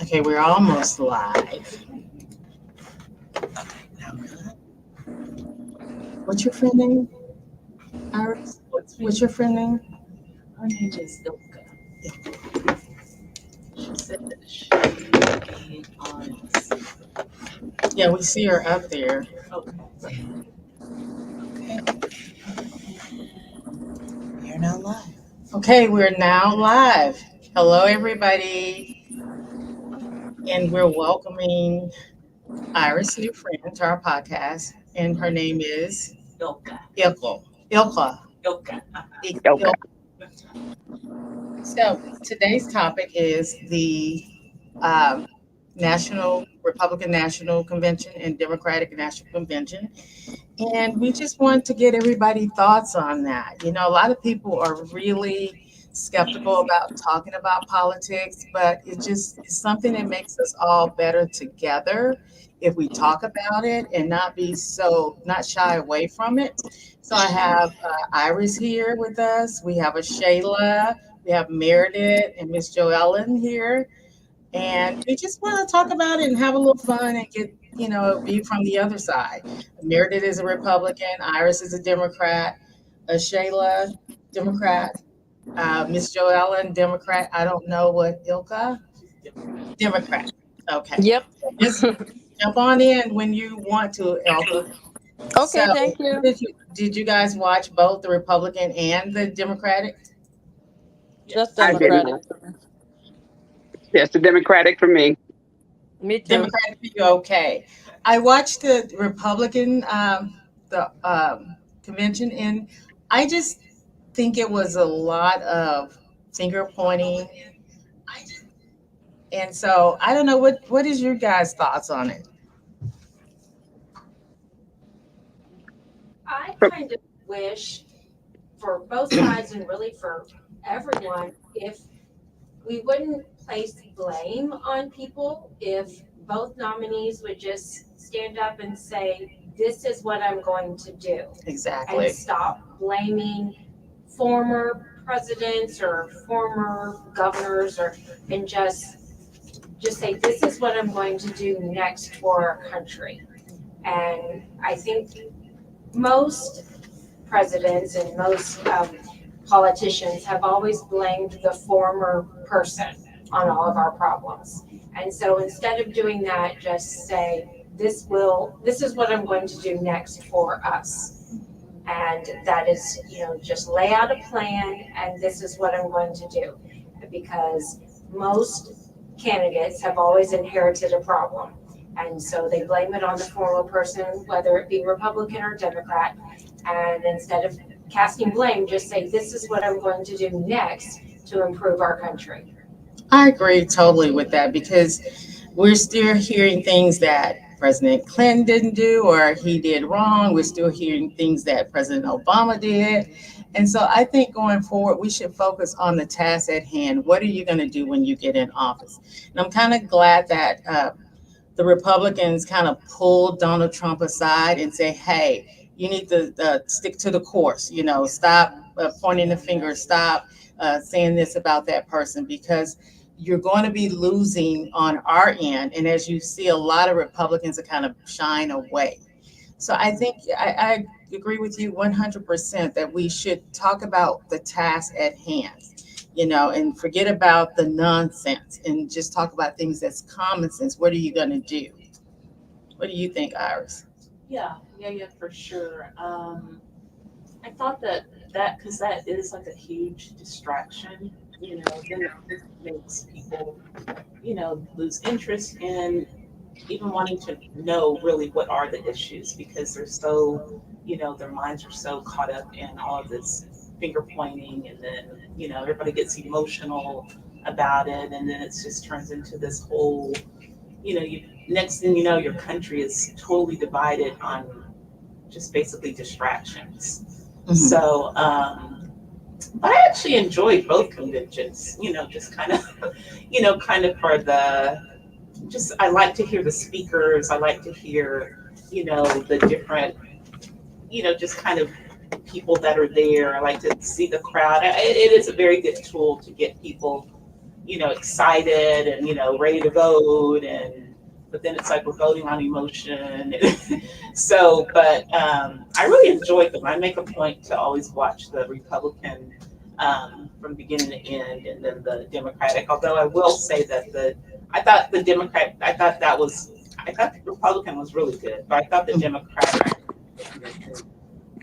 Okay, we're almost live. Now what's your friend name, Iris? What's What's me? your friend name? Her name is Ilka. She said that she will be on. Yeah, we see her up there. Okay. Okay, we are now live. Okay, we're now live. Hello, everybody, and we're welcoming Iris' new friend to our podcast, and her name is Ilka. Ilko. Ilka. Ilka. Il- So today's topic is the um, National Republican National Convention and Democratic National Convention. And we just want to get everybody thoughts on that. You know, a lot of people are really skeptical about talking about politics, but it just is something that makes us all better together if we talk about it and not shy away from it. So I have Iris here with us. We have a Shayla, we have Meredith and Miss Joellen here. And we just want to talk about it and have a little fun and get, a view from the other side. Meredith is a Republican, Iris is a Democrat, Shayla, Democrat, Miss Joellen, Democrat. I don't know what Ilka, Democrat. Okay. Yep. Just jump on in when you want to, Ilka. So Okay, thank you. did you guys watch both the Republican and the Democratic? Just Yes. I didn't. Democratic. Yes, the Democratic for me. Me too. Democratic for you, okay. I watched the Republican the convention, and I just think it was a lot of finger pointing, and so I don't know what is your guys' thoughts on it. I kind of wish for both sides and really for everyone if we wouldn't place blame on people, if both nominees would just stand up and say, this is what I'm going to do, and Exactly. stop blaming former presidents or former governors or and just say this is what I'm going to do next for our country. And I think most presidents and most politicians have always blamed the former person on all of our problems. And so instead of doing that, just say, this is what I'm going to do next for us. And that is, just lay out a plan and this is what I'm going to do. Because most candidates have always inherited a problem. And so they blame it on the former person, whether it be Republican or Democrat. And instead of casting blame, just say, this is what I'm going to do next to improve our country. I agree totally with that because we're still hearing things that President Clinton didn't do or he did wrong. We're still hearing things that President Obama did. And so I think going forward, we should focus on the task at hand. What are you going to do when you get in office? And I'm kind of glad that the Republicans kind of pulled Donald Trump aside and say, hey, you need to stick to the course, stop pointing the finger, stop saying this about that person because you're going to be losing on our end. And as you see, a lot of Republicans are kind of shying away. So I think I agree with you 100% that we should talk about the task at hand, and forget about the nonsense and just talk about things that's common sense. What are you going to do? What do you think, Iris? Yeah, for sure. I thought that because that is like a huge distraction, then it makes people, lose interest in even wanting to know really what are the issues because they're so, their minds are so caught up in all of this finger pointing and then, everybody gets emotional about it and then it just turns into this whole, next thing you know, your country is totally divided on just basically distractions. Mhm. So, but I actually enjoyed both conventions, just kind of, kind of for the, just, I like to hear the speakers. I like to hear, the different, just kind of people that are there. I like to see the crowd. It is a very good tool to get people, excited and, ready to vote. But then it's like we're voting on emotion. So, but I really enjoyed them. I make a point to always watch the Republican from beginning to end, and then the Democratic. Although I will say that I thought the Republican was really good, but I thought the Democratic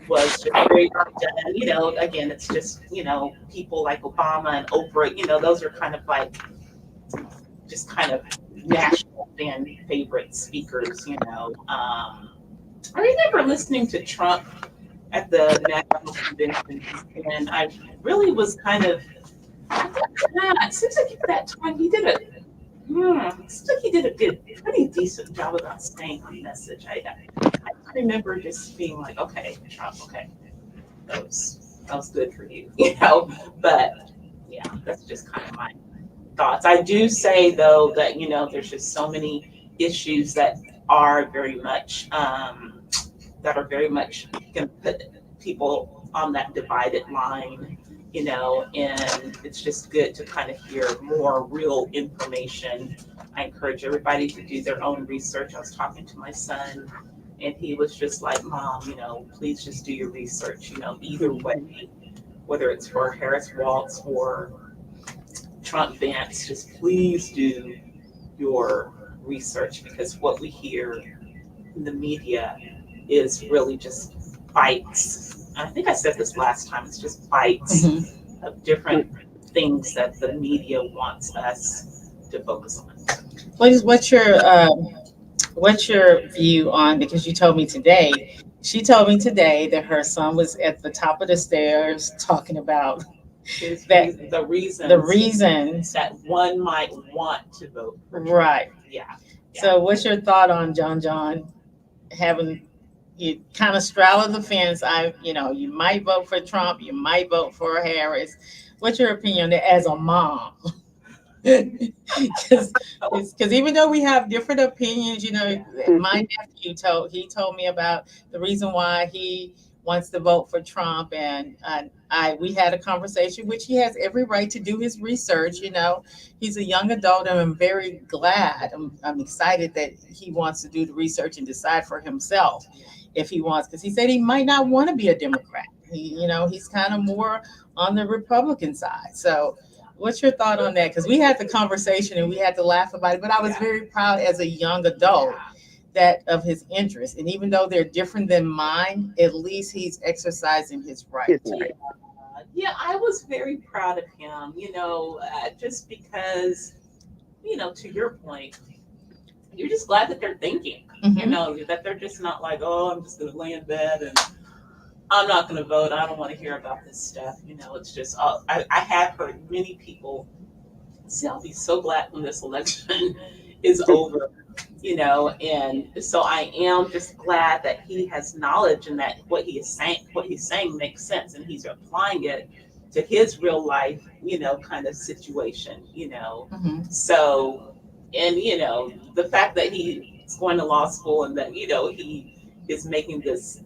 was just very well done. Again, it's just people like Obama and Oprah. Those are kind of like just kind of national fan favorite speakers. I remember listening to Trump at the national convention, and I really was kind of, yeah, it seems like at that time it seems like he did a pretty decent job about staying on message. I remember just being like, okay, Trump, okay, that was good for you, But yeah, that's just kind of my thoughts. I do say though that there's just so many issues that are very much going to put people on that divided line, and it's just good to kind of hear more real information. I encourage everybody to do their own research. I was talking to my son, and he was just like, Mom, please just do your research, either way, whether it's for Harris Waltz or Trump Vance, just please do your research, because what we hear in the media is really just bites. I think I said this last time, it's just bites of different things that the media wants us to focus on. What's your view on, because she told me today that her son was at the top of the stairs talking about The reasons that one might want to vote for Trump. Right. Yeah. So what's your thought on John having, you kind of straddle the fence? You might vote for Trump, you might vote for Harris. What's your opinion on that as a mom? Because even though we have different opinions, my nephew told me about the reason why he wants to vote for Trump, and we had a conversation, which he has every right to do his research. He's a young adult, and I'm very glad. I'm excited that he wants to do the research and decide for himself if he wants, because he said he might not want to be a Democrat. He's kind of more on the Republican side. So what's your thought on that? Because we had the conversation and we had to laugh about it, but I was very proud as a young adult that of his interest. And even though they're different than mine, at least he's exercising his right. Yeah, I was very proud of him, just because, to your point, you're just glad that they're thinking, that they're just not like, oh, I'm just going to lay in bed and I'm not going to vote. I don't want to hear about this stuff. It's just, I have heard many people say, I'll be so glad when this election is over, and so I am just glad that he has knowledge and that what he's saying makes sense, and he's applying it to his real life, kind of situation, So, and, the fact that he's going to law school and that, he is making this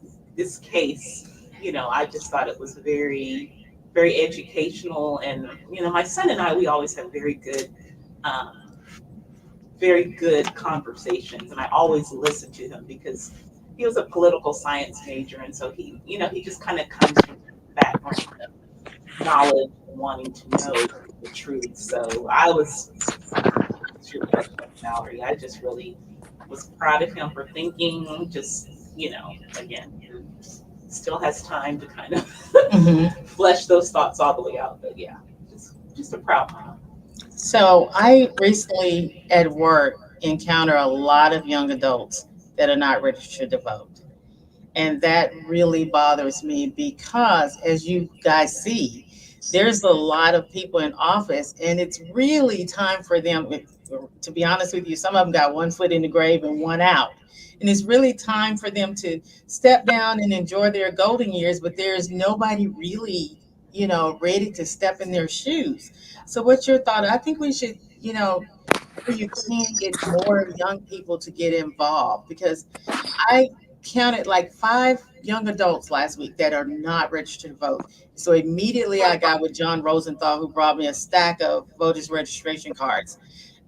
case, I just thought it was very, very educational. And, my son and I, we always have very good conversations. And I always listen to him because he was a political science major. And so he just kind of comes from that background of knowledge and wanting to know the truth. So I was, Mallory, I just really was proud of him for thinking, just, again, still has time to kind of flesh those thoughts all the way out. But yeah, just a proud mom. So I recently at work encounter a lot of young adults that are not registered to vote. And that really bothers me because, as you guys see, there's a lot of people in office, and it's really time for them, to be honest with you, some of them got one foot in the grave and one out. And it's really time for them to step down and enjoy their golden years, but there's nobody really, ready to step in their shoes. So what's your thought? I think we should, you can get more young people to get involved, because I counted like 5 young adults last week that are not registered to vote. So immediately I got with John Rosenthal, who brought me a stack of voters registration cards.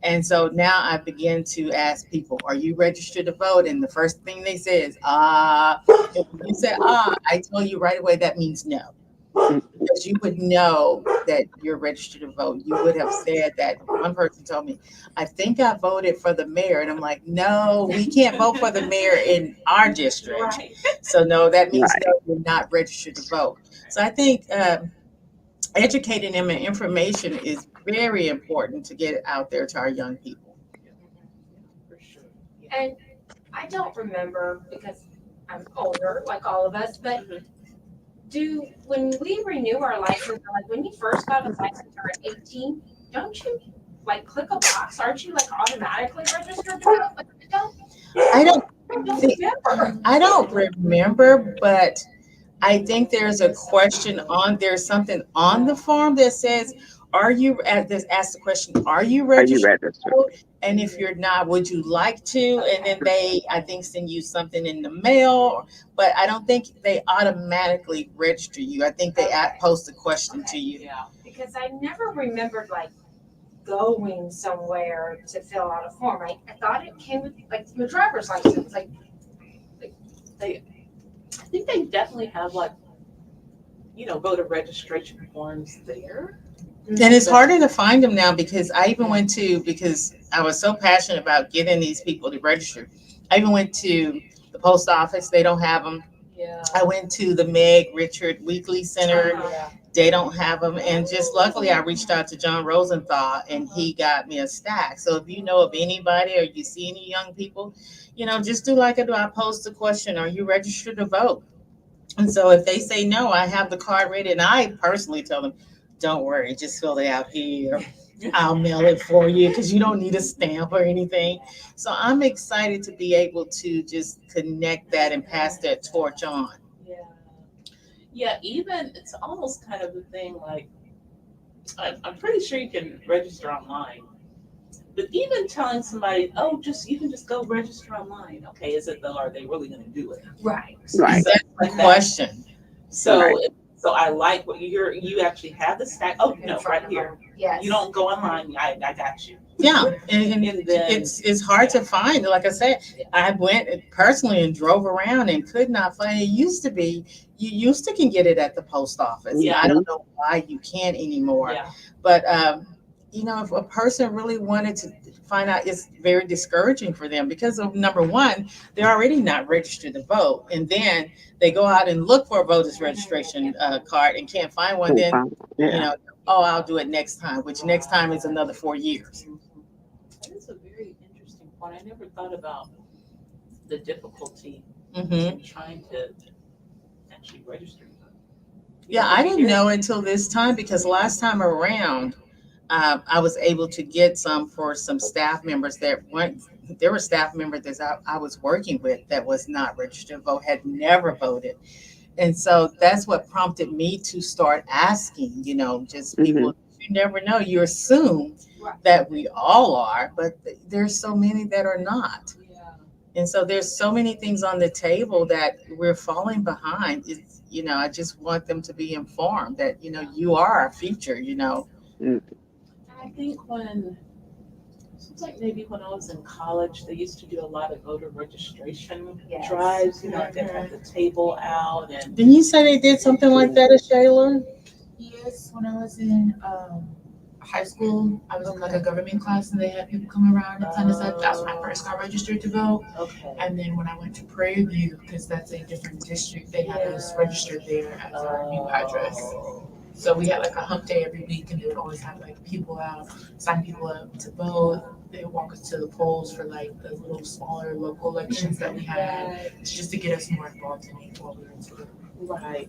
And so now I begin to ask people, are you registered to vote? And the first thing they say is, if you say, I tell you right away, that means no. Because you would know that you're registered to vote. You would have said that. One person told me, I think I voted for the mayor. And I'm like, no, we can't vote for the mayor in our district. Right. So no, that means Right. no, you're not registered to vote. So I think educating them and information is very important to get it out there to our young people. For sure. And I don't remember because I'm older, like all of us, but when we renew our license, like when you first got a license or at 18, don't you like click a box? Aren't you like automatically registered to vote? Like, I don't remember. I don't remember, but I think there's a question there's something on the form that says, are you ask the question, are you Are you registered? registered? And if you're not, would you like to? And then they, I think, send you something in the mail, but I don't think they automatically register you. I think they post a question to you. Yeah. Because I never remembered like going somewhere to fill out a form. I thought it came with like your driver's license. Like I think they definitely have like, voter registration forms there. And it's harder to find them now because I even went to, because I was so passionate about getting these people to register. I even went to the post office. They don't have them. Yeah. I went to the Meg Richard Weekly Center. Yeah. They don't have them. And just luckily, I reached out to John Rosenthal and he got me a stack. So if you know of anybody or you see any young people, just do like I do. I post a question, are you registered to vote? And so if they say no, I have the card ready. And I personally tell them, don't worry, just fill it out here. I'll mail it for you because you don't need a stamp or anything. So I'm excited to be able to just connect that and pass that torch on. Yeah. Yeah, even it's almost kind of a thing like I'm pretty sure you can register online. But even telling somebody, you can just go register online. Okay, is it though? Are they really going to do it? right. Right. That's the question. So, Right. so I like what you actually have the stack. Oh no, right here. Yes. You don't go online. I got you. Yeah, and And then- it's hard to find. Like I said, I went personally and drove around and could not find it. Used to be, you used to can get it at the post office. Yeah. I don't know why you can't anymore. Yeah. But if a person really wanted to find out, it's very discouraging for them because of number one, they're already not registered to vote, and then they go out and look for a voter's registration card and can't find one. Then Yeah. I'll do it next time, which next time is another 4 years. That is a very interesting point. I never thought about the difficulty Hmm. in trying to actually register. Yeah, I didn't know until this time because last time around, I was able to get some for some staff members that weren't. There were staff members that I was working with that was not registered to vote, had never voted. And so that's what prompted me to start asking, just people, you never know. You assume that we all are, but there's so many that are not. Yeah. And so there's so many things on the table that we're falling behind. It's, I just want them to be informed that, you are our future, I think seems like maybe when I was in college, they used to do a lot of voter registration Yes. drives. They had the table out and. Didn't you say they did something like that at Shayla? Yes, when I was in high school, I was in like a government class and they had people come around and sign us up. That was when I first got registered to vote. Okay. And then when I went to Prairie View, because that's a different district, they had us registered there as our new address. So we had like a hump day every week and they would always have like people out, sign people up to vote. They would walk us to the polls for like the little smaller local elections that we had. It's just to get us more involved in it while we were in school. Right.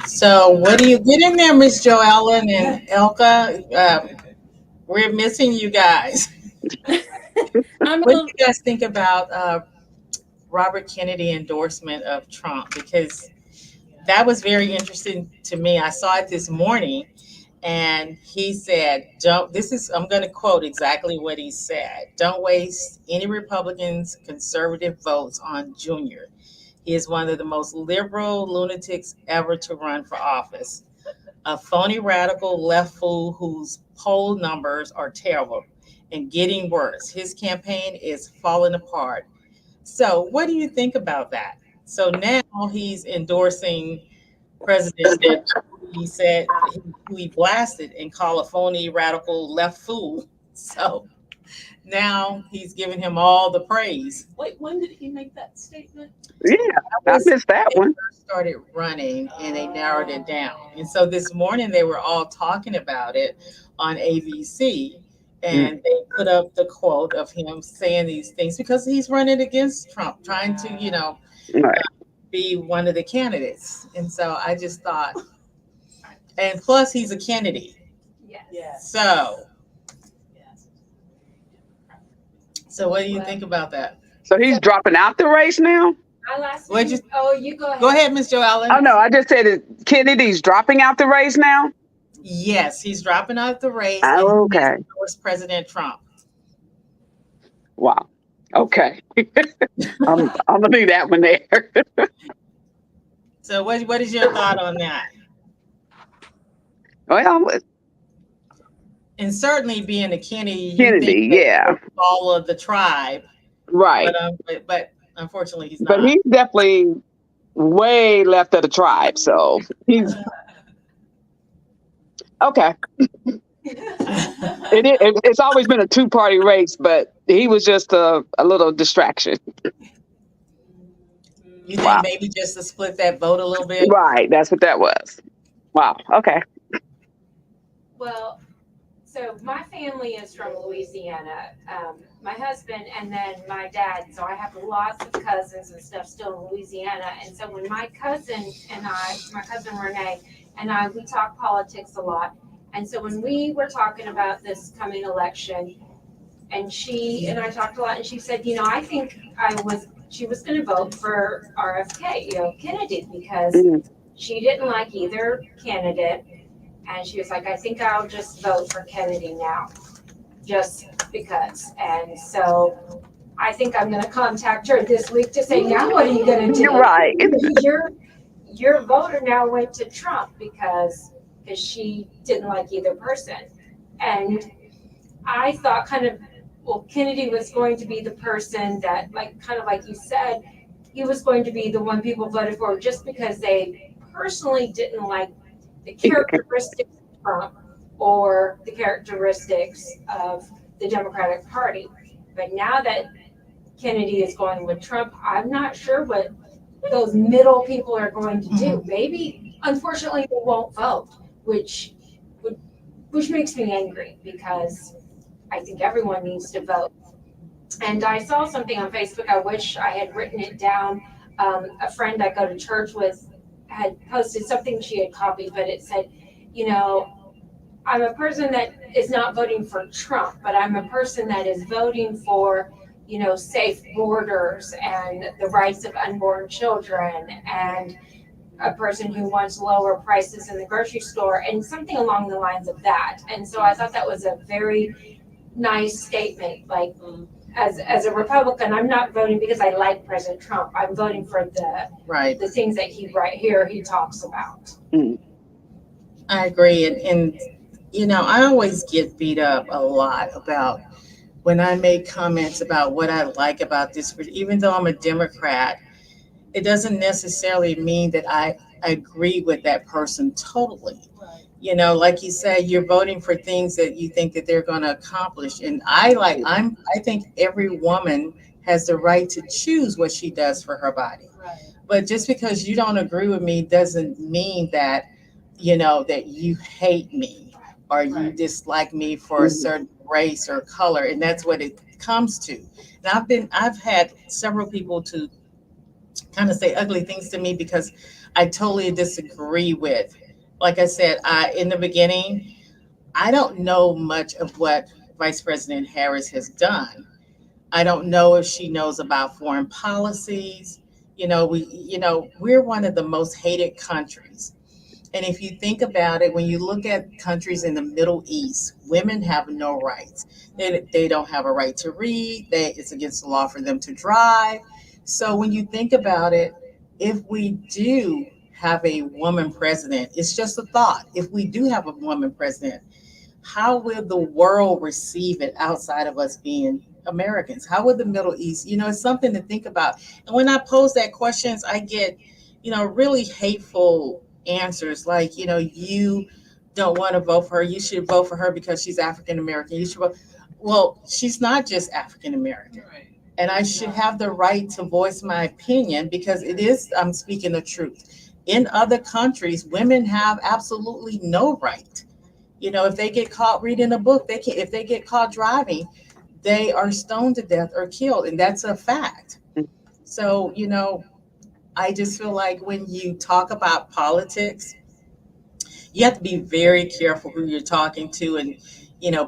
So what do you get in there, Miss Joellen and Elka? We're missing you guys. I'm a What do little, you guys think about Robert Kennedy endorsement of Trump? Because that was very interesting to me. I saw it this morning, And he said, don't, this is, I'm going to quote exactly what he said. Don't waste any Republicans' conservative votes on Junior. He is one of the most liberal lunatics ever to run for office. A phony radical left fool whose poll numbers are terrible and getting worse. His campaign is falling apart. So, what do you think about that? So now he's endorsing president that he said who he blasted and called a phony radical left fool. So now he's giving him all the praise. Wait, when did he make that statement? Yeah, I Was missed that they one. first started running and they narrowed it down. And so this morning they were all talking about it on ABC and they put up the quote of him saying these things because he's running against Trump, trying to, Right. be one of the candidates. And so I just thought, and plus he's a Kennedy. Yes. So, Yes. so what do you think about that? So he's dropping out the race now? My last What'd name, you- oh, you go ahead. Go ahead, Ms. Joellen. Oh, no, I just said that Kennedy's dropping out the race now? Yes, he's dropping out the race and Oh, he okay. endorsed President Trump. Wow. Okay. I'm gonna leave that one there. So what is your thought on that? Well, And certainly being a Kennedy, you Kennedy, think that yeah, all of the tribe, right. but unfortunately he's But not. he's definitely way left of the tribe, so he's okay. It's always been a two-party race, but he was just a little distraction. You think Wow. maybe just to split that vote a little bit? Right, that's what that was. Wow. Okay. Well, so my family is from Louisiana. My husband and then my dad. So I have lots of cousins and stuff still in Louisiana. And so when my cousin and my cousin Renee and I, we talk politics a lot. And so when we were talking about this coming election, and she and I talked a lot, and she said, I think she was going to vote for RFK, Kennedy, because Mhm. she didn't like either candidate. And she was like, I think I'll just vote for Kennedy now, just because. And so I think I'm going to contact her this week to say, now what are you going to do? You're right. Your voter now went to Trump because she didn't like either person. And I thought Kennedy was going to be the person that, kind of like you said, he was going to be the one people voted for just because they personally didn't like the characteristics of Trump or the characteristics of the Democratic Party. But now that Kennedy is going with Trump, I'm not sure what those middle people are going to do. Maybe, unfortunately, they won't vote, which makes me angry because I think everyone needs to vote. And I saw something on Facebook. I wish I had written it down. A friend I go to church with had posted something she had copied, but it said, I'm a person that is not voting for Trump, but I'm a person that is voting for, safe borders and the rights of unborn children, and a person who wants lower prices in the grocery store, and something along the lines of that. And so I thought that was a very nice statement. As a Republican, I'm not voting because I like President Trump. I'm voting for the things that he talks about. I agree. And I always get beat up a lot about when I make comments about what I like about this, even though I'm a Democrat, it doesn't necessarily mean that I agree with that person totally. Like you said, you're voting for things that you think that they're going to accomplish. And I think every woman has the right to choose what she does for her body. Right. But just because you don't agree with me doesn't mean that, that you hate me or you dislike me for a certain race or color. And that's what it comes to. And I've had several people to kind of say ugly things to me because I totally disagree with. Like I said, in the beginning, I don't know much of what Vice President Harris has done. I don't know if she knows about foreign policies. We're one of the most hated countries. And if you think about it, when you look at countries in the Middle East, women have no rights. They don't have a right to read. It's against the law for them to drive. So when you think about it, if we do have a woman president, it's just a thought. If we do have a woman president, how will the world receive it outside of us being Americans? How would the Middle East, it's something to think about. And when I pose that questions, I get, really hateful answers like, you don't want to vote for her. You should vote for her because she's African American. You should vote. Well, she's not just African American. Right. And I should have the right to voice my opinion because I'm speaking the truth. In other countries, women have absolutely no right. If they get caught reading a book, they can. If they get caught driving, they are stoned to death or killed, and that's a fact. So, I just feel like when you talk about politics, you have to be very careful who you're talking to, and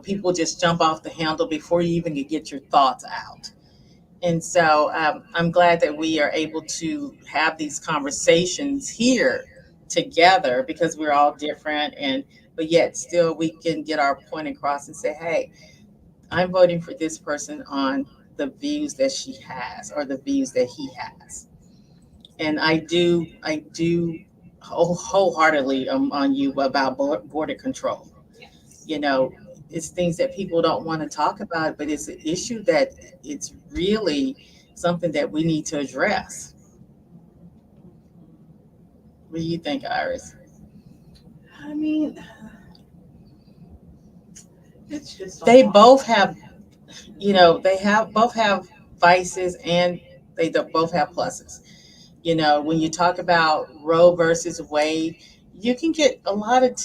people just jump off the handle before you even can get your thoughts out. And so I'm glad that we are able to have these conversations here together because we're all different, and but yet still we can get our point across and say, hey, I'm voting for this person on the views that she has or the views that he has. And I do wholeheartedly on you about border control. You know, it's things that people don't want to talk about, but it's an issue that it's really something that we need to address. What do you think, Iris? I mean, it's just a They lot. both have, they have both have vices and both have pluses. When you talk about Roe versus Wade, you can get a lot of,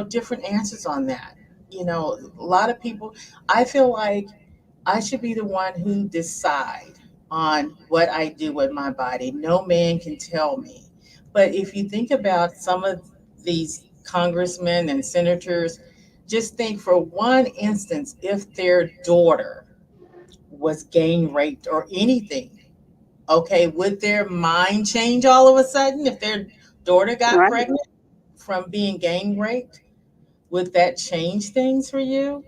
different answers on that. A lot of people, I feel like I should be the one who decide on what I do with my body. No man can tell me. But if you think about some of these congressmen and senators, just think for one instance, if their daughter was gang raped or anything, okay, would their mind change all of a sudden if their daughter got Right. pregnant from being gang raped? Would that change things for you?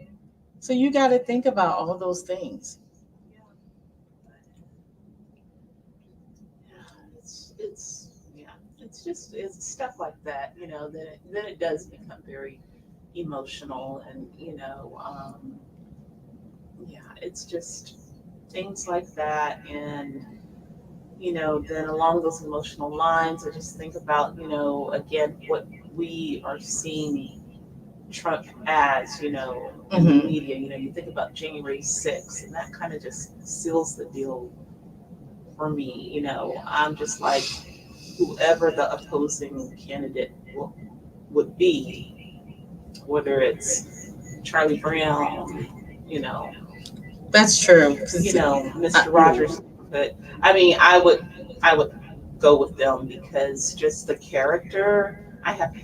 So you got to think about all those things. Yeah, it's just it's stuff like that, then it does become very emotional, and yeah, it's just things like that. And then along those emotional lines, I just think about, again, what we are seeing Trump as, in the Hmm. media. You think about January 6th, and that kind of just seals the deal for me. I'm just like, whoever the opposing candidate would be, whether it's Charlie Brown, That's true. 'Cause, Mr. Rogers. But I mean, I would go with them because just the character. I have,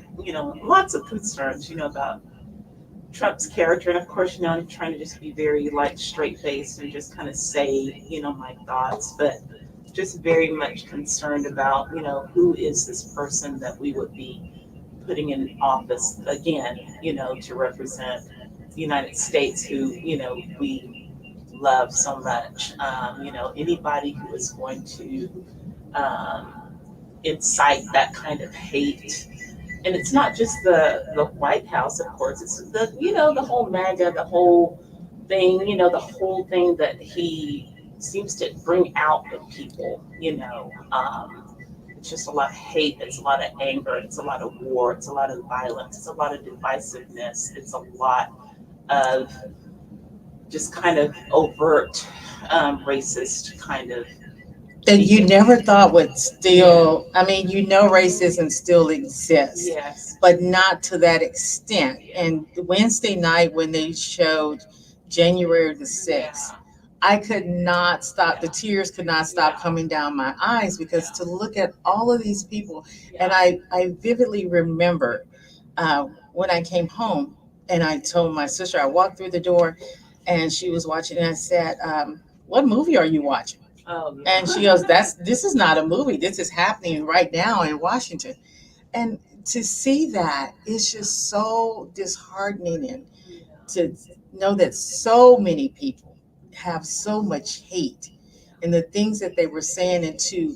lots of concerns, about Trump's character. And of course, I'm trying to just be very like straight faced and just kind of say, my thoughts, but just very much concerned about, who is this person that we would be putting in office again, to represent the United States, who, we love so much. Anybody who is going to incite that kind of hate. And it's not just the White House, of course. It's the whole MAGA, the whole thing, the whole thing that he seems to bring out in people. It's just a lot of hate. It's a lot of anger. It's a lot of war. It's a lot of violence. It's a lot of divisiveness. It's a lot of just kind of overt racist kind of that you never thought would yeah. still, I mean, racism still exists, Yes. but not to that extent. Yeah. And Wednesday night when they showed January the Yeah. 6th, I could not stop, the Yeah. tears could not stop Yeah. coming down my eyes because Yeah. to look at all of these people, and Yeah. I vividly remember when I came home and I told my sister, I walked through the door and she was watching, and I said, what movie are you watching? Oh yeah. And she goes, this is not a movie. This is happening right now in Washington. And to see that is just so disheartening, and to know that so many people have so much hate, and the things that they were saying, and to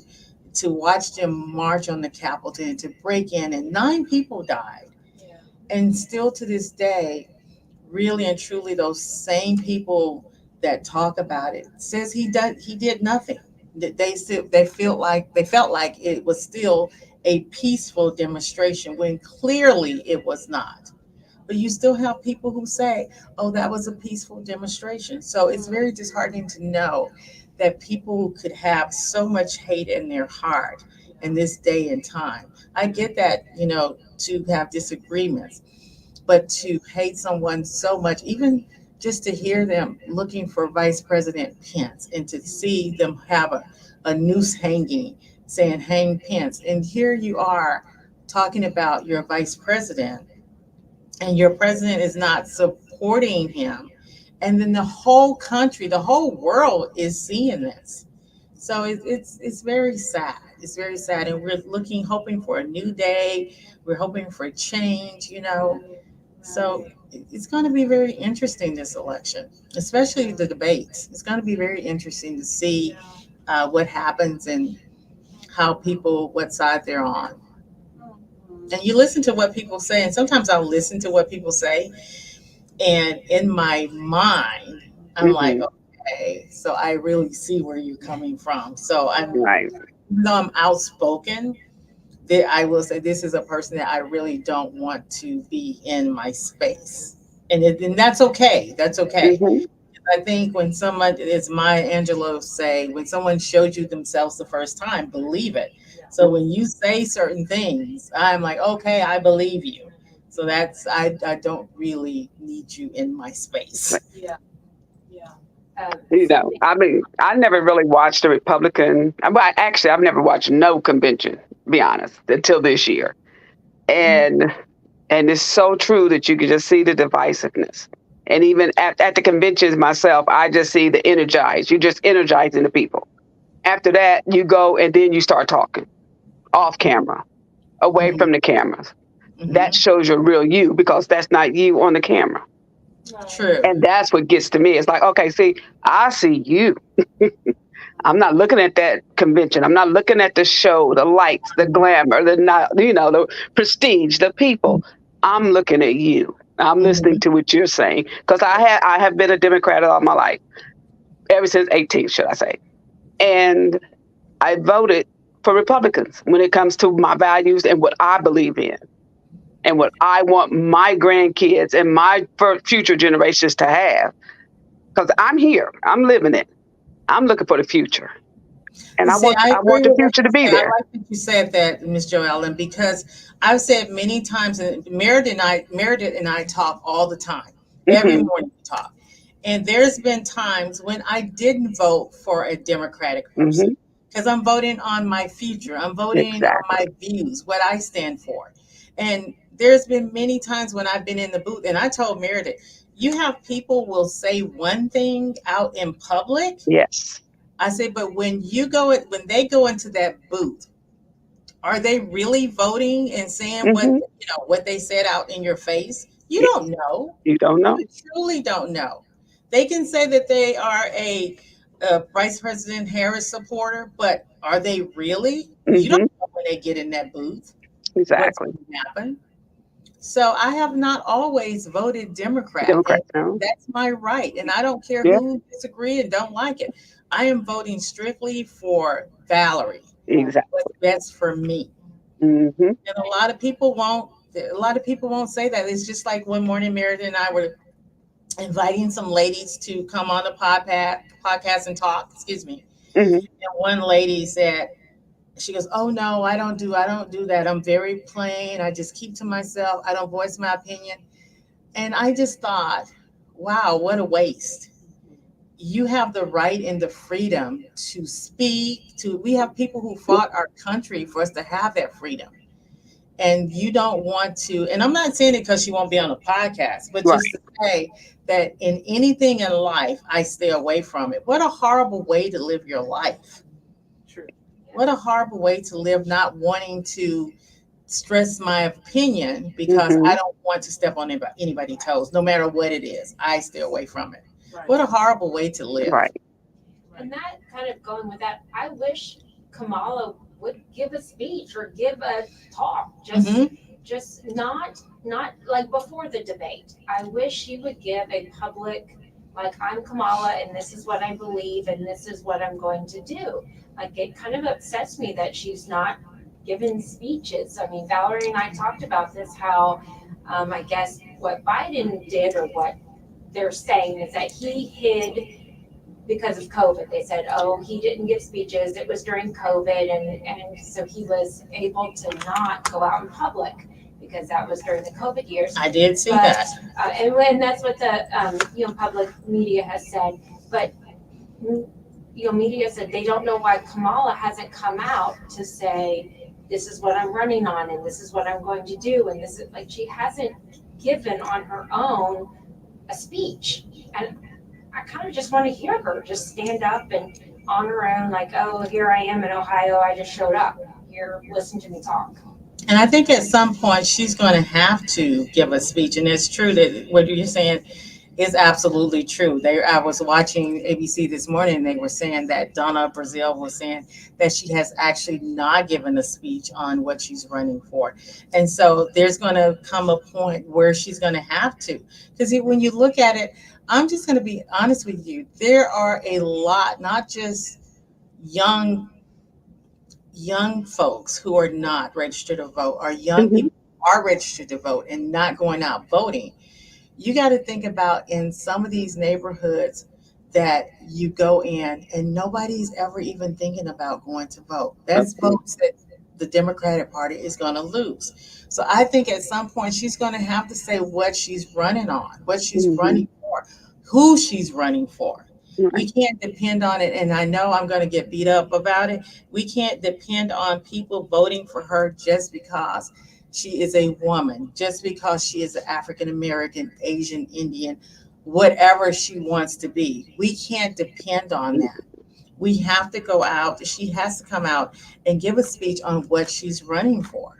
watch them march on the Capitol, and to break in, and 9 people died. Yeah. And still to this day, really and truly, those same people that talk about it says he did nothing. That they felt like it was still a peaceful demonstration when clearly it was not. But you still have people who say, oh, that was a peaceful demonstration. So it's very disheartening to know that people could have so much hate in their heart in this day and time. I get that, to have disagreements, but to hate someone so much, even just to hear them looking for Vice President Pence, and to see them have a noose hanging saying hang Pence. And here you are talking about your vice president, and your president is not supporting him. And then the whole country, the whole world is seeing this. So it's very sad. It's very sad. And we're hoping for a new day. We're hoping for change. So it's going to be very interesting this election, especially the debates. It's going to be very interesting to see what happens, and what side they're on. And you listen to what people say, and sometimes I'll listen to what people say, and in my mind, I'm like, Hmm. okay, so I really see where you're coming from. So Right. even though I'm outspoken, that I will say this is a person that I really don't want to be in my space, and that's okay. That's okay. Hmm. I think when someone, it's Maya Angelou say, when someone showed you themselves the first time, believe it. So when you say certain things, I'm like, okay, I believe you. So I don't really need you in my space. Yeah. Yeah. I mean, I never really watched a Republican. Well, actually, I've never watched no convention, to be honest, until this year. And it's so true that you can just see the divisiveness. And even at the conventions myself, I just see the energize. You just energizing the people. After that, you go and then you start talking off camera, away Mhm, from the cameras. That mhm. shows your real you, because that's not you on the camera. True. And that's what gets to me. It's like, okay, see, I see you. I'm not looking at that convention. I'm not looking at the show, the lights, the glamour, the prestige, the people. I'm looking at you. I'm listening Mhm, to what you're saying, because I have been a Democrat all my life, ever since 18, should I say. And I voted for Republicans when it comes to my values and what I believe in and what I want my grandkids and my future generations to have. Because I'm here, I'm living it. I'm looking for the future, and You see, I I agree want the with what future you to be said. I there. like that you said that, Miss Joellen, because I've said many times, and Meredith and I talk all the time. Every Hmm. morning we talk. And there's been times when I didn't vote for a Democratic person, Hmm. because I'm voting on my future. I'm voting on Exactly. my views, what I stand for. And there's been many times when I've been in the booth, and I told Meredith, you have people will say one thing out in public. Yes. I said, but when they go into that booth, are they really voting and saying Hmm. what they said out in your face? You don't know. You don't know. You truly don't know. They can say that they are a Vice President Harris supporter, but are they really? You don't Hmm. know when they get in that booth what's Exactly. going to happen. So I have not always voted Democrat, and Democrat. No. that's my right. And I don't care Yeah. who disagree and don't like it. I am voting strictly for Valerie, what's Exactly. best for me. Hmm. And a lot of people won't. A lot of people won't say that. It's just like one morning, Meredith and I were inviting some ladies to come on the podcast and talk. Excuse me. Hmm. And one lady said, she goes, "Oh no, I don't do that. I'm very plain. I just keep to myself. I don't voice my opinion." And I just thought, wow, what a waste. You have the right and the freedom to speak. We have people who fought our country for us to have that freedom. And you don't want to, and I'm not saying it because she won't be on a podcast, but just Right. to say that in anything in life, I stay away from it. What a horrible way to live your life. True. What a horrible way to live, not wanting to stress my opinion because Mm-hmm. I don't want to step on anybody's toes, no matter what it is. I stay away from it. Right. What a horrible way to live. Right. And that kind of going with that, I wish Kamala would give a speech or give a talk, Mhm. just not like before the debate. I wish she would give a public, like, I'm Kamala and this is what I believe and this is what I'm going to do. Like, it kind of upsets me that she's not giving speeches. I mean, Valerie and I talked about this, how I guess what Biden did, or what they're saying, is that he hid because of COVID. They said, oh, he didn't give speeches. It was during COVID. And so he was able to not go out in public because that was during the COVID years. I did see But, that. and that's what the, public media has said. But, media said they don't know why Kamala hasn't come out to say, this is what I'm running on and this is what I'm going to do. And this is, like, she hasn't given on her own a speech. And I kind of just want to hear her just stand up and on her own, like, oh, here I am in Ohio. I just showed up. Here, listen to me talk. And I think at some point she's going to have to give a speech. And it's true that what you're saying is absolutely true. I was watching ABC this morning, and they were saying that Donna Brazile was saying that she has actually not given a speech on what she's running for. And so there's going to come a point where she's going to have to. Because when you look at it, I'm just going to be honest with you. There are a lot, not just young folks who are not registered to vote, or young Mm-hmm. people who are registered to vote and not going out voting. You got to think about in some of these neighborhoods that you go in and nobody's ever even thinking about going to vote. That's votes that the Democratic Party is going to lose. So I think at some point she's going to have to say what she's running on, what she's Mm-hmm. running for, who she's running for. Right. We can't depend on it. And I know I'm going to get beat up about it. We can't depend on people voting for her just because she is a woman, just because she is an African American, Asian, Indian, whatever she wants to be. We can't depend on that. We have to go out. She has to come out and give a speech on what she's running for,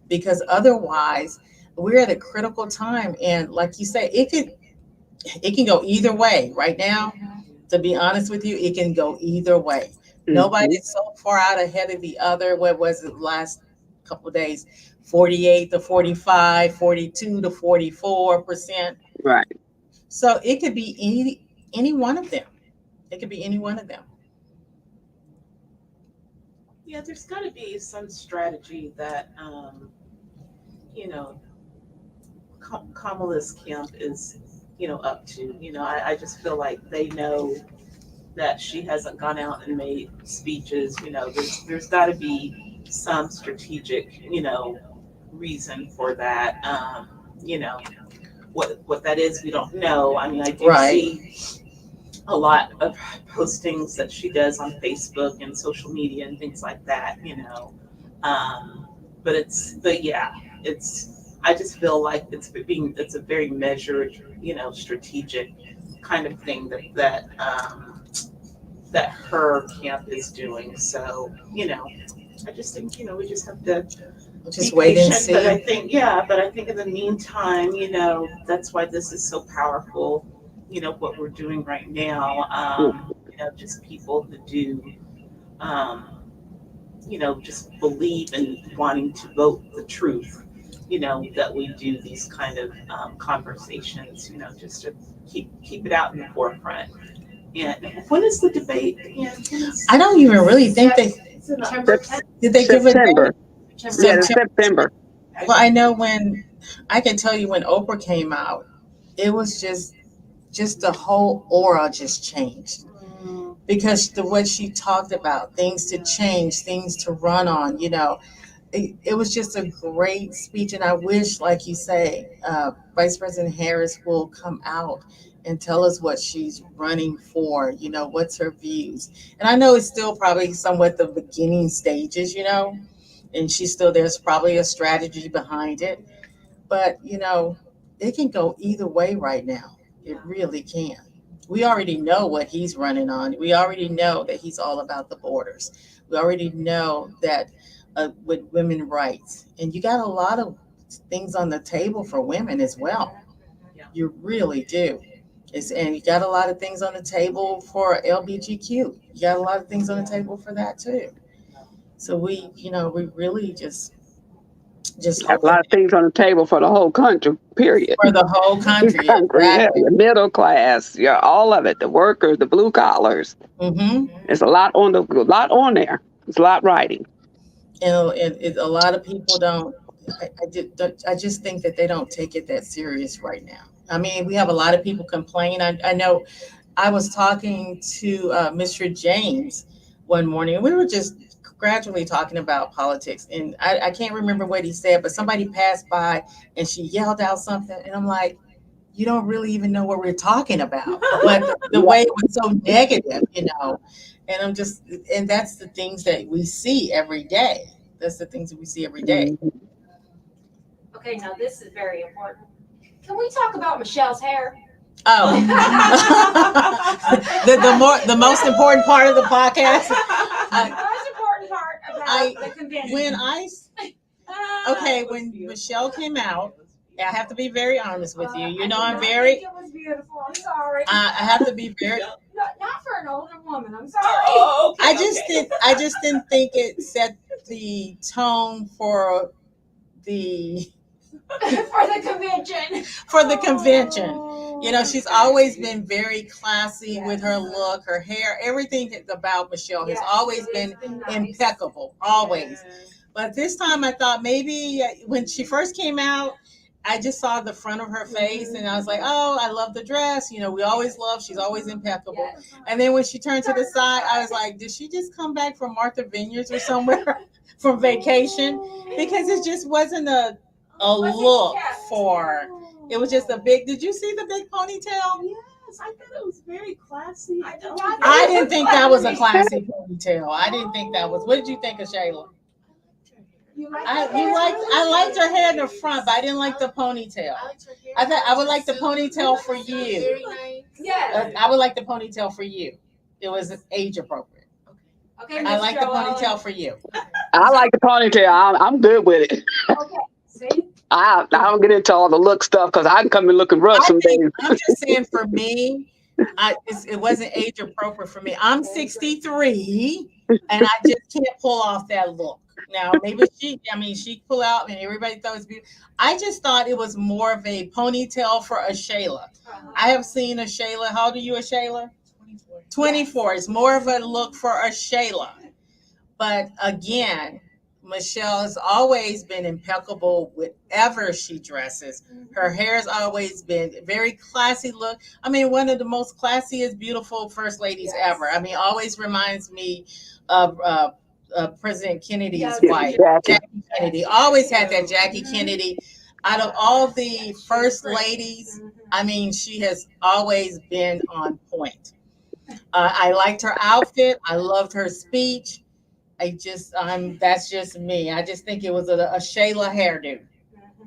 because otherwise we're at a critical time. And like you say, it can go either way right now. To be honest with you, it can go either way. Mm-hmm. Nobody's so far out ahead of the other. What was it last couple of days? 48 to 45, 42 to 44%. Right. So it could be any one of them. It could be any one of them. Yeah, there's got to be some strategy that, you know, Kamala's camp is, up to. I just feel like they know that she hasn't gone out and made speeches. There's got to be some strategic, reason for that. What that is, we don't know. I mean, I do Right. see a lot of postings that she does on Facebook and social media and things like that. But yeah, I just feel like it's a very measured, strategic kind of thing that her camp is doing. So, I just think, we just have to Just be wait and patient. see. But I think in the meantime, that's why this is so powerful, what we're doing right now. Just people who do, just believe in wanting to vote the truth, that we do these kind of conversations, just to keep it out in the forefront. And when is the debate again? I don't even really think they September 10th. did they give it. September. September Yeah, it's September. Well, I know I can tell you when Oprah came out, it was just the whole aura just changed, because what she talked about, things to change, things to run on, it was just a great speech. And I wish, like you say, Vice President Harris will come out and tell us what she's running for, what's her views. And I know it's still probably somewhat the beginning stages, and there's probably a strategy behind it. But, it can go either way right now. It really can. We already know what he's running on. We already know that he's all about the borders. We already know that with women rights, and you got a lot of things on the table for women as well. Yeah. You really do. And you got a lot of things on the table for LBGQ. You got a lot of things on the table for that too. So we really just Have a lot hoping of things on the table for the whole country, period. for the whole country. Country, yeah, Exactly. the middle class, yeah, all of it, the workers, the blue collars. Mm-hmm. There's a lot on there. There's a lot writing. A lot of people don't. I just think that they don't take it that serious right now. I mean, we have a lot of people complain. I know I was talking to Mr. James one morning, and we were just gradually talking about politics. And I can't remember what he said, but somebody passed by and she yelled out something. And I'm like, you don't really even know what we're talking about. But the way it was so negative. And that's the things that we see every day. That's the things that we see every day. Mhm. Okay, now this is very important. Can we talk about Michelle's hair? Oh, the most important part of the podcast. The most important part about the convention. When Michelle came out, I have to be very honest with you. You know, I I'm did not very. think it was beautiful. I'm sorry. I have to be very. Not for an older woman. I'm sorry. Oh, okay, I just didn't think it set the tone for the For the convention. for the convention. You know, she's always been very classy with her look, her hair, everything about Michelle has always been nice. impeccable, always. But this time I thought maybe when she first came out, I just saw the front of her face and I was like, oh, I love the dress. You know, we always love, she's always impeccable. Yes. And then when she turned to the side, I was like, did she just come back from Martha Vineyards or somewhere from vacation? Because it just wasn't a look for, it was just a big, did you see the big ponytail? Yes, I thought it was very classy. I didn't think that was a classy ponytail. I didn't think that was, what did you think of Shayla? I liked her hair in the front, but I didn't like the ponytail. I thought I would like the ponytail for you. Very nice. Yes. I would like the ponytail for you. It was age appropriate. Okay, I like the Joel. ponytail for you. I like the ponytail. I'm good with it. Okay. See? I don't get into all the look stuff because I can come in looking rough some days. I'm just saying for me, it wasn't age appropriate for me. I'm 63 and I just can't pull off that look. Now, maybe she pull out and everybody thought it was beautiful. I just thought it was more of a ponytail for a Shayla. I have seen a Shayla. How old are you, a Shayla? 24. It's more of a look for a Shayla. But again, Michelle has always been impeccable whatever she dresses. Her hair's always been very classy look. I mean, one of the most classiest, beautiful first ladies ever. I mean, always reminds me of President Kennedy's wife, Jackie Kennedy. Always had that Jackie Kennedy. Out of all the first ladies, I mean, she has always been on point. I liked her outfit. I loved her speech. That's just me. I just think it was a Shayla hairdo.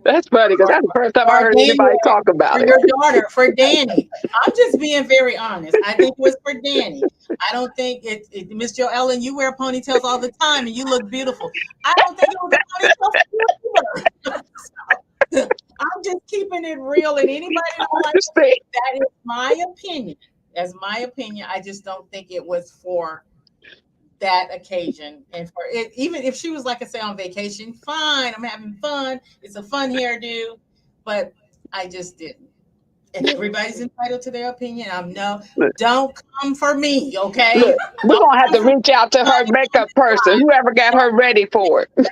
That's funny because that's the first time I heard anybody talk about For it. your daughter, for Danny. I'm just being very honest. I think it was for Danny. I don't think Miss Joellen, you wear ponytails all the time and you look beautiful. I don't think it was a ponytail for you either. I'm just keeping it real, and anybody that likes it, that is my opinion. That's my opinion. I just don't think it was for that occasion. And for it, even if she was, like I say, on vacation, fine, I'm having fun. It's a fun hairdo, but I just didn't. And everybody's entitled to their opinion. Don't come for me, okay? Look, we're gonna have to reach out to her makeup person, whoever got her ready for it.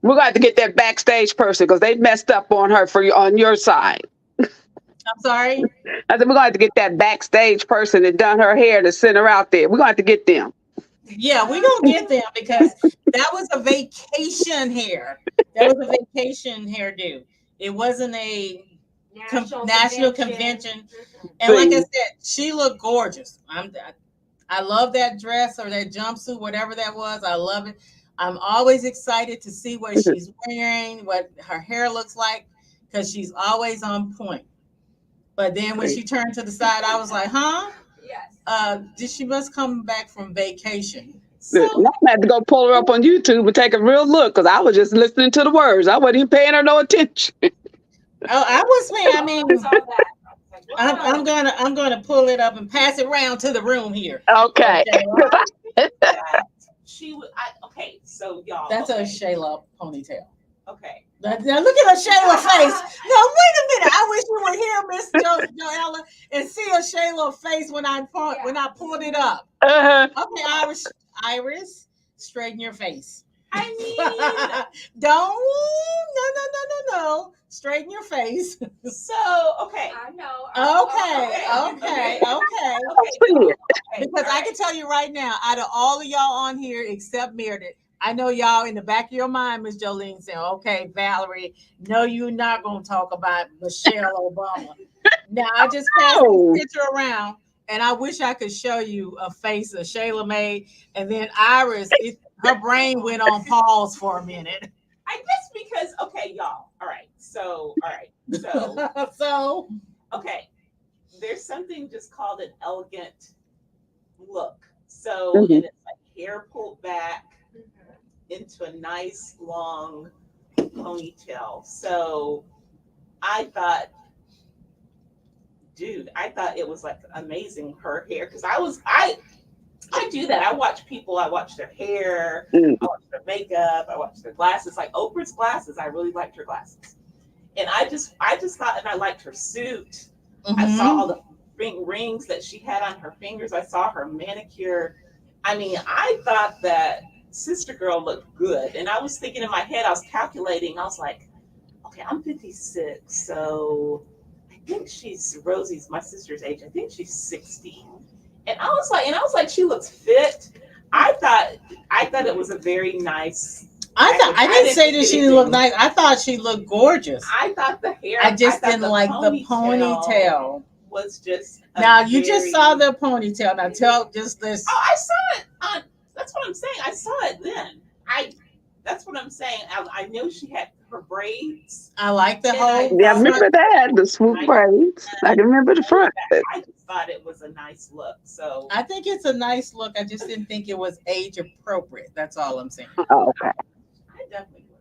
We're gonna have to get that backstage person because they messed up on her on your side. I'm sorry. I said we're gonna have to get that backstage person that done her hair to send her out there. We're gonna have to get them. Yeah, we're gonna get them because that was a vacation hair. That was a vacation hairdo. It wasn't a national convention. And like I said, she looked gorgeous. I love that dress or that jumpsuit, whatever that was. I love it. I'm always excited to see what she's wearing, what her hair looks like, because she's always on point. But then when she turned to the side, I was like, huh? Yes. She must come back from vacation. Now So I had to go pull her up on YouTube and take a real look because I was just listening to the words. I wasn't even paying her no attention. Oh, I was saying, I I mean, saw that. I was like, I'm wow. gonna pull it up and pass it around to the room here. Okay. Okay, that she would. Okay, so y'all. that's okay, a Shayla ponytail. okay. Now look at a Shayla face. No, wait a minute. I wish you were here, Miss Joella, and see a Shayla face when I pulled it up. Uh-huh. Okay, Iris, straighten your face. I mean, Don't no. Straighten your face. so okay, I know. Okay. okay, See y'all, it. okay. Because I can tell you right now, out of all of y'all on here except Meredith, I know y'all in the back of your mind, Miss Jolene, saying, okay, Valerie, no, you're not going to talk about Michelle Obama. Now, I just passed Oh. this picture around, and I wish I could show you a face of Shayla made, and then Iris, her brain went on pause for a minute. I guess because okay, y'all. All right, so So, okay, there's something just called an elegant look. So Mhm. and it's like hair pulled back into a nice long ponytail. So I thought, dude, I thought it was like amazing her hair because I do that. I watch people. I watch their hair. Mm. I watch their makeup. I watch their glasses. Like Oprah's glasses, I really liked her glasses, and I just thought, and I liked her suit. I saw all the rings that she had on her fingers. I saw her manicure. I mean, I thought that Sister Girl looked good, and I was thinking in my head, I was calculating. I was like, okay, I'm 56, so I think she's Rosie's my sister's age. I think she's 60. And I was like, she looks fit. I thought it was a very nice. I didn't say that she didn't look nice. I thought she looked gorgeous. I thought the hair. I just thought didn't like the ponytail. Was just Now you just saw the ponytail. Now tell just this. Oh, I saw it. That's what I'm saying. I saw it then. That's what I'm saying. I knew she had her braids. I like the whole. Yeah, I remember that, the swoop braids. I can remember the front. I just thought it was a nice look. So I think it's a nice look. I just didn't think it was age appropriate. That's all I'm saying. Oh, okay. I definitely would.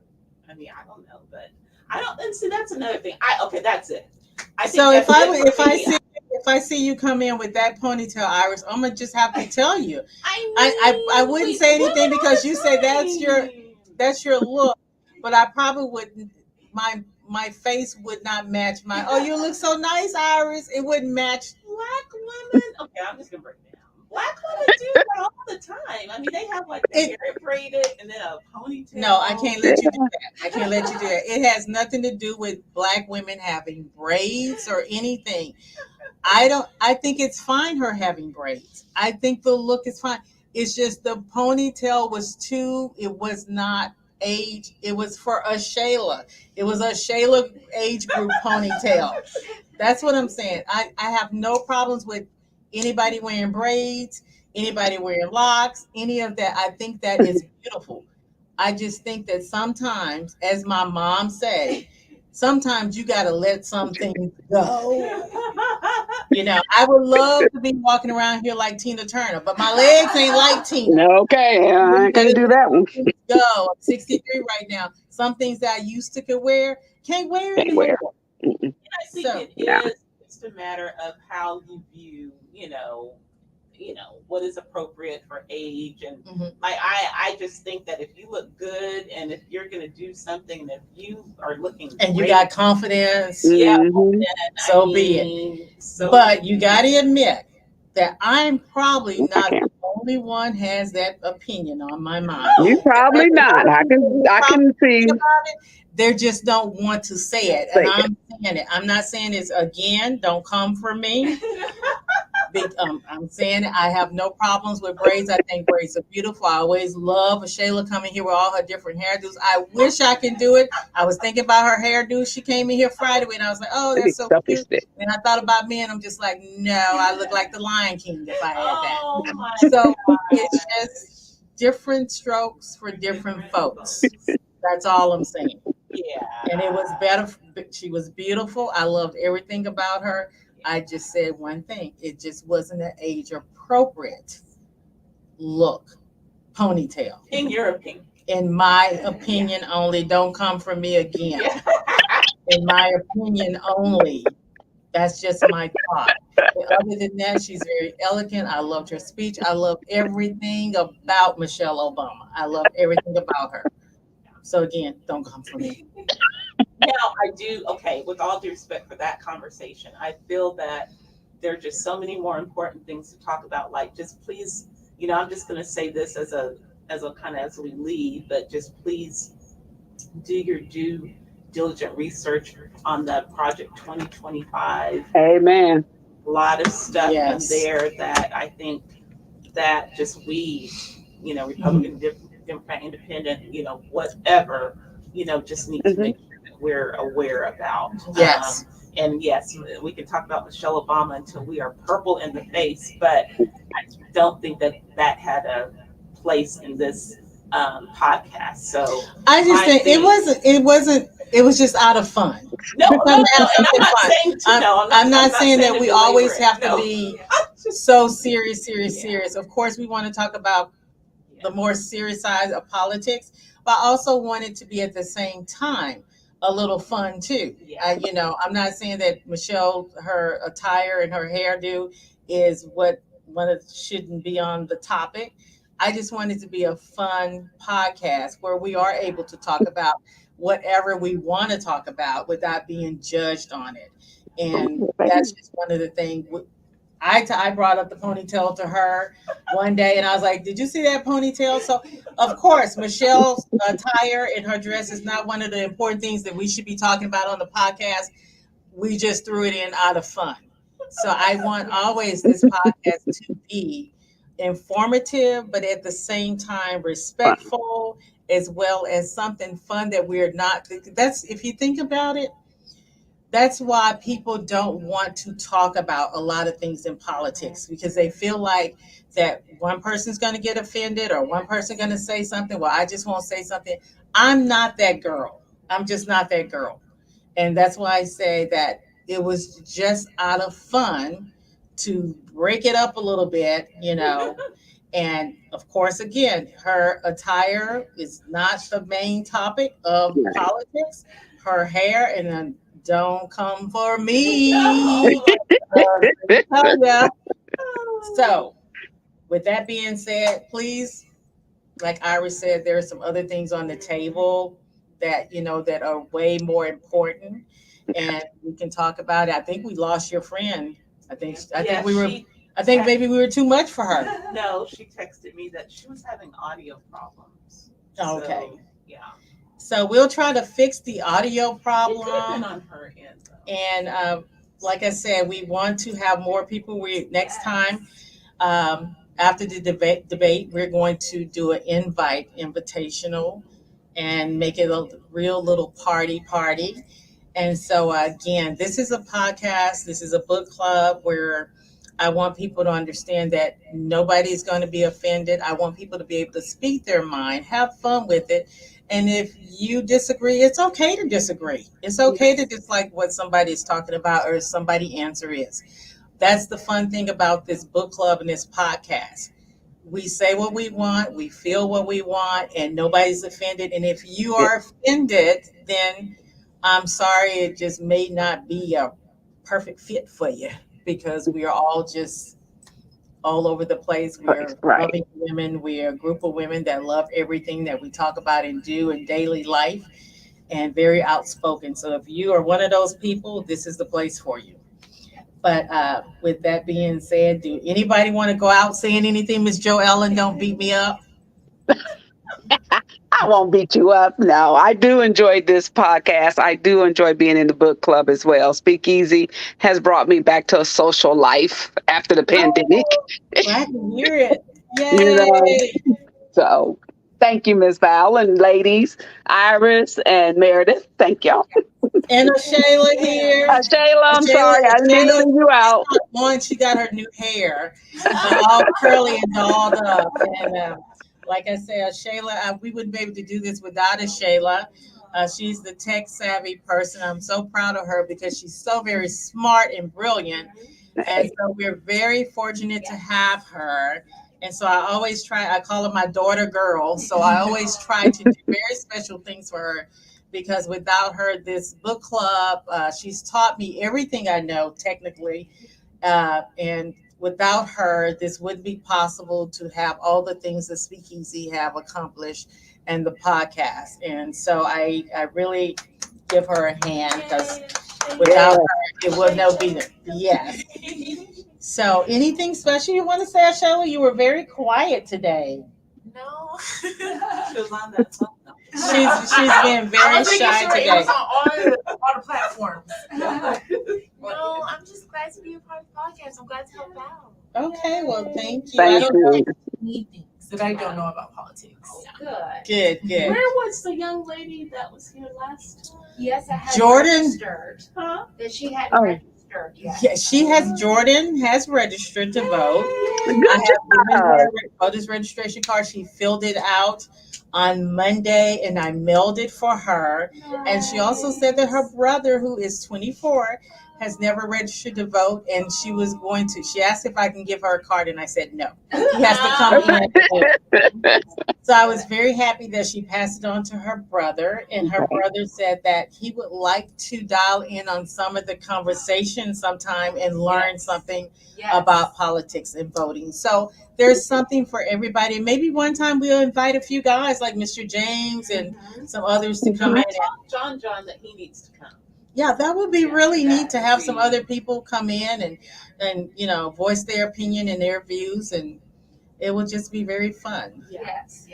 I mean, I don't know, but I don't. And see, that's another thing. Okay, that's it. I think So that's it for me. if I see you come in with that ponytail, Iris, I'm gonna just have to tell you. I wouldn't we- say anything women all because the you say time. that's your look, but I probably wouldn't. My face would not match my. Oh, you look so nice, Iris. It wouldn't match. Black women. Okay, I'm just gonna break it down. Black women do that all the time. I mean, they have like the hair braided and then a ponytail. No, I can't let you do that. I can't let you do that. It has nothing to do with black women having braids or anything. I think it's fine her having braids. I think the look is fine. It's just the ponytail was it was not age. It was for a Shayla. It was a Shayla age group ponytail. That's what I'm saying. I have no problems with anybody wearing braids, anybody wearing locks, any of that. I think that is beautiful. I just think that sometimes, as my mom say, sometimes you got to let something go. You know, I would love to be walking around here like Tina Turner, but my legs ain't like Tina. Okay, I can't do that one. Go. I'm 63 right now. Some things that I used to could wear, can't wear Can't wear. anymore. And I think So, it yeah. is just a matter of how you view, what is appropriate for age, and Mhm. like I just think that if you look good and if you're gonna do something, and if you are looking and you great, got confidence, yeah, Mhm. then, so be it. So But you got to admit that I'm probably not Okay. the only one has that opinion on my mind. You probably not. I can see. They just don't want to say it, and I'm saying it. I'm not saying it's again. Don't come for me. I'm saying it. I have no problems with braids. I think braids are beautiful. I always love a Shayla coming here with all her different hairdos. I wish I can do it. I was thinking about her hairdo. She came in here Friday and I was like, oh, that's so cute. And I thought about me and I'm just like, no, I look like the Lion King if I had that. Oh my So it's just different strokes for different folks. That's all I'm saying. Yeah. And it was better. She was beautiful. I loved everything about her. I just said one thing. It just wasn't an age appropriate look ponytail. In your opinion. In my opinion only, don't come from me again. Yeah. In my opinion only. That's just my thought. But other than that, she's very elegant. I loved her speech. I love everything about Michelle Obama. I love everything about her. So again, don't come for me. Now, I do, okay, with all due respect for that conversation, I feel that there are just so many more important things to talk about. Like, just please, I'm just going to say this as a kind of as we leave, but just please do your due diligent research on the Project 2025. Amen. A lot of stuff Yes. in there that I think that just we, Republican, Democrat, Independent, whatever, just need to Mhm. make sure that we're aware about. Yes. And yes, we can talk about Michelle Obama until we are purple in the face, but I don't think that that had a place in this podcast. So I just I think think- it was just out of fun. no, We're trying to have and I'm something not fun. saying to, no, I'm not saying that to we belabor always it. have to No. be I'm just- so serious. Yeah. Of course, we want to talk about the Yeah. more serious side of politics, but I also want it to be at the same time a little fun too. Yeah. I'm not saying that Michelle, her attire and her hairdo is what shouldn't be on the topic. I just want it to be a fun podcast where we are able to talk about whatever we want to talk about without being judged on it. And that's just one of the things. I brought up the ponytail to her one day, and I was like, "Did you see that ponytail?" So, of course, Michelle's attire and her dress is not one of the important things that we should be talking about on the podcast. We just threw it in out of fun. So, I want always this podcast to be informative, but at the same time respectful, as well as something fun that we're not. That's if you think about it. That's why people don't want to talk about a lot of things in politics because they feel like that one person's going to get offended or one person going to say something. Well, I just won't say something. I'm not that girl. I'm just not that girl. And that's why I say that it was just out of fun to break it up a little bit, And of course, again, her attire is not the main topic of politics. Her hair and then don't come for me. Yeah. So, with that being said, please, like Iris said, there are some other things on the table that that are way more important, and we can talk about it. I think we lost your friend. I think maybe we were too much for her. No, she texted me that she was having audio problems. Okay. So, yeah. So we'll try to fix the audio It problem. could have been on her end, though. And like I said, we want to have more people. Next time, after the debate, we're going to do an invitational, and make it a real little party. And so again, this is a podcast. This is a book club where I want people to understand that nobody's going to be offended. I want people to be able to speak their mind, have fun with it. And if you disagree, it's okay to disagree. It's okay to dislike what somebody's talking about or somebody's answer is. That's the fun thing about this book club and this podcast. We say what we want, we feel what we want, and nobody's offended. And if you are offended, then I'm sorry, it just may not be a perfect fit for you because we are all just all over the place. We're loving women. We're a group of women that love everything that we talk about and do in daily life and very outspoken. So if you are one of those people, this is the place for you. But with that being said, do anybody want to go out saying anything? Miss Jo Ellen, don't beat me up. I won't beat you up. No, I do enjoy this podcast. I do enjoy being in the book club as well. Speakeasy has brought me back to a social life after the pandemic. Glad to hear it. Yay. You know, so thank you, Miss Val, and ladies, Iris and Meredith. Thank y'all. And Shayla here. Shayla, I'm sorry, I didn't mean to leave you out. One, she got her new hair, all curly and dolled up. And like I said, Shayla, we wouldn't be able to do this without a Shayla. She's the tech savvy person. I'm so proud of her because she's so very smart and brilliant. And so we're very fortunate to have her. And so I call her my daughter girl. So I always try to do very special things for her because without her, this book club, she's taught me everything I know technically. And without her, this wouldn't be possible to have all the things that Speakeasy have accomplished and the podcast. And so I really give her a hand because without her, it would not be. Yes. So, anything special you want to say, Shelley? You were very quiet today. No. She was on that phone. She's been very shy It today. was on all the platforms. No, I'm just glad to be a part of the podcast. I'm glad to help out. Okay, well, thank you. I Thank don't know. you. Need things that I don't know about politics. Good. Good. Where was the young lady that was here last time? Yes, I had Jordan. registered. Huh? That she hadn't Oh. registered yet. Yeah, Jordan has registered to vote. Good I have given job. her a voter's registration card. She filled it out on Monday and I mailed it for her. And she also said that her brother, who is 24, has never registered to vote. And she asked if I can give her a card. And I said no. He has to come in. So I was very happy that she passed it on to her brother. And her brother said that he would like to dial in on some of the conversation sometime and learn something Yes. about politics and voting. So there's something for everybody. Maybe one time we'll invite a few guys like Mr. James and some others to come in. Tell John that he needs to come. Yeah, that would be really neat to have some other people come in and voice their opinion and their views, and it will just be very fun. Yes.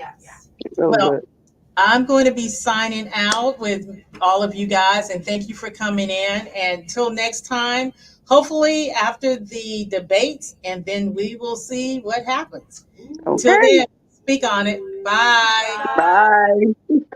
So Well, good. I'm going to be signing out with all of you guys, and thank you for coming in. And until next time, hopefully after the debates, and then we will see what happens. Until Okay. then, speak on it. Bye. Bye.